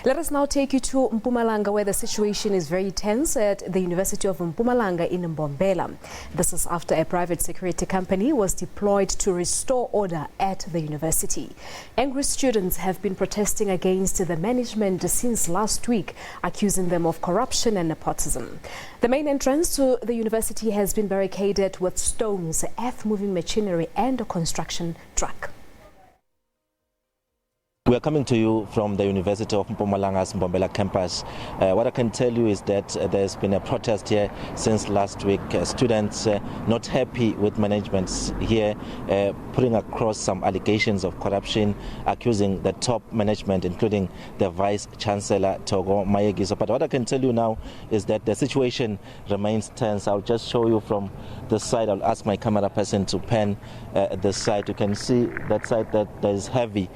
Let us now take you to Mpumalanga, where the situation is very tense at the University of Mpumalanga in Mbombela. This is after a private security company was deployed to restore order at the university. Angry students have been protesting against the management since last week, accusing them of corruption and nepotism. The main entrance to the university has been barricaded with stones, earth-moving machinery and a construction truck. We are coming to you from the University of Mpumalanga's Mbombela campus. What I can tell you is that there's been a protest here since last week. Students not happy with management here, putting across some allegations of corruption, accusing the top management, including the Vice Chancellor, Togo Mayegiso. But what I can tell you now is that the situation remains tense. I'll just show you from the side. I'll ask my camera person to pan this side. You can see that side that there is heavy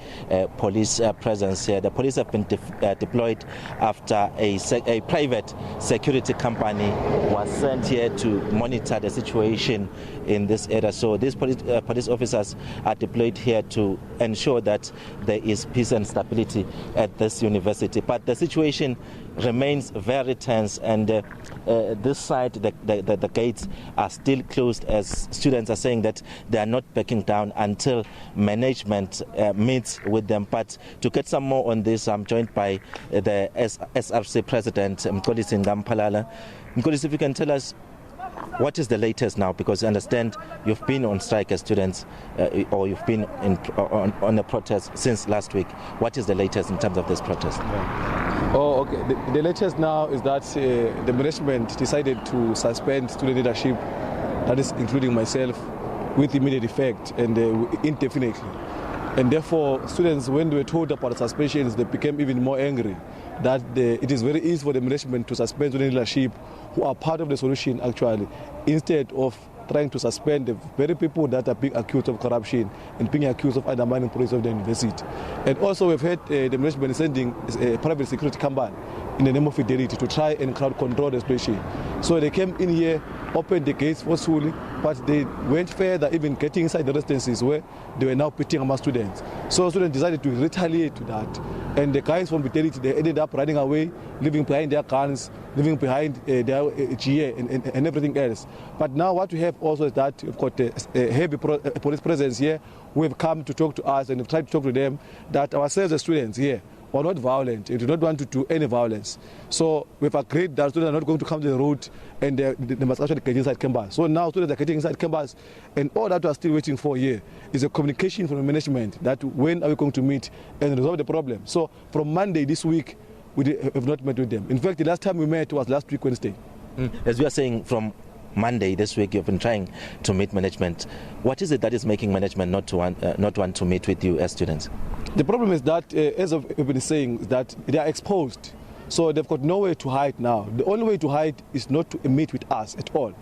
police presence here. The police have been deployed after a private security company was sent here to monitor the situation in this area. So these police officers are deployed here to ensure that there is peace and stability at this university. But the situation remains very tense, and this side, the gates are still closed, as students are saying that they are not backing down until management meets with them. But to get some more on this, I'm joined by the SRC President, Mbombela. Mbombela, if you can tell us what is the latest now, because I understand you've been on strike as students, or you've been on a protest since last week. What is the latest in terms of this protest? Oh, okay. The latest now is that the management decided to suspend student leadership, that is including myself, with immediate effect and indefinitely. And therefore, students, when they were told about the suspensions, they became even more angry that it is very easy for the management to suspend student leadership who are part of the solution, actually, instead of trying to suspend the very people that are being accused of corruption and being accused of undermining policy of the university. And also we've heard the management sending a private security company in the name of fidelity to try and crowd control the situation. So they came in here, opened the gates forcefully, but they went further, even getting inside the residences where they were now pitting among students. So students decided to retaliate to that. And the guys from fidelity, they ended up running away, leaving behind their guns, leaving behind their GA and everything else. But now what we have also is that we've got a heavy police presence here who have come to talk to us and have tried to talk to them that ourselves as students here are not violent and do not want to do any violence. So we've agreed that students are not going to come to the road and they must actually get inside campus. So now students are getting inside campus, and all that we are still waiting for here is a communication from the management that when are we going to meet and resolve the problem. So from Monday this week, we have not met with them. In fact, the last time we met was last week, Wednesday. As we are saying, from Monday this week, you've been trying to meet management. What is it that is making management not want to meet with you as students? The problem is that, as I've been saying, that they are exposed. So they've got nowhere to hide now. The only way to hide is not to meet with us at all.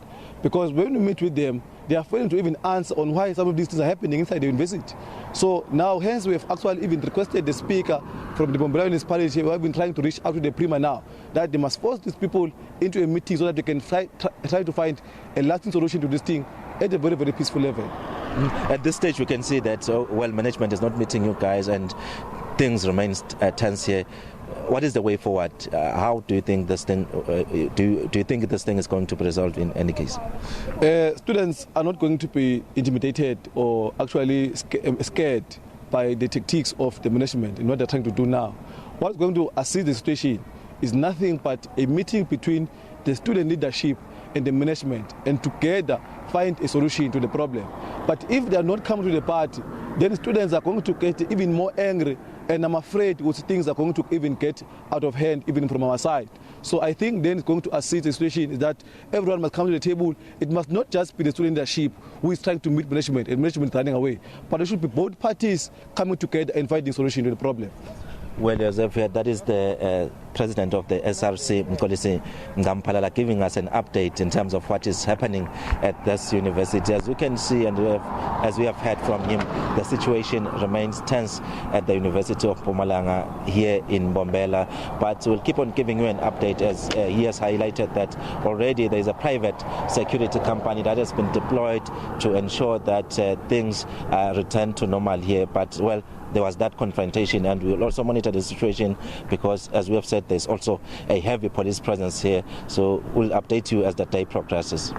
Because when we meet with them, they are failing to even answer on why some of these things are happening inside the university. So now, hence, we have actually even requested the speaker from the Mbombela municipality, who have been trying to reach out to the Prima now, that they must force these people into a meeting so that they can try to find a lasting solution to this thing at a very, very peaceful level. At this stage, we can see that, management is not meeting you guys and things remain tense here. What is the way forward? How do you think this thing? Do you think this thing is going to be resolved in any case? Students are not going to be intimidated or actually scared by the tactics of the management in what they're trying to do now. What's going to assist the situation is nothing but a meeting between the student leadership and the management, and together find a solution to the problem. But if they are not coming to the party, then students are going to get even more angry, and I'm afraid things are going to even get out of hand, even from our side. So I think then it's going to assist the situation is that everyone must come to the table. It must not just be the student leadership who is trying to meet management and management running away, but it should be both parties coming together and finding a solution to the problem. Well, Joseph, that is the president of the SRC, Mbombela, giving us an update in terms of what is happening at this university. As you can see, and as we have heard from him, the situation remains tense at the University of Mpumalanga here in Mbombela. But we'll keep on giving you an update, as he has highlighted that already there is a private security company that has been deployed to ensure that things return to normal here. But, well, there was that confrontation, and we will also monitor the situation because, as we have said, there's also a heavy police presence here. So we'll update you as the day progresses.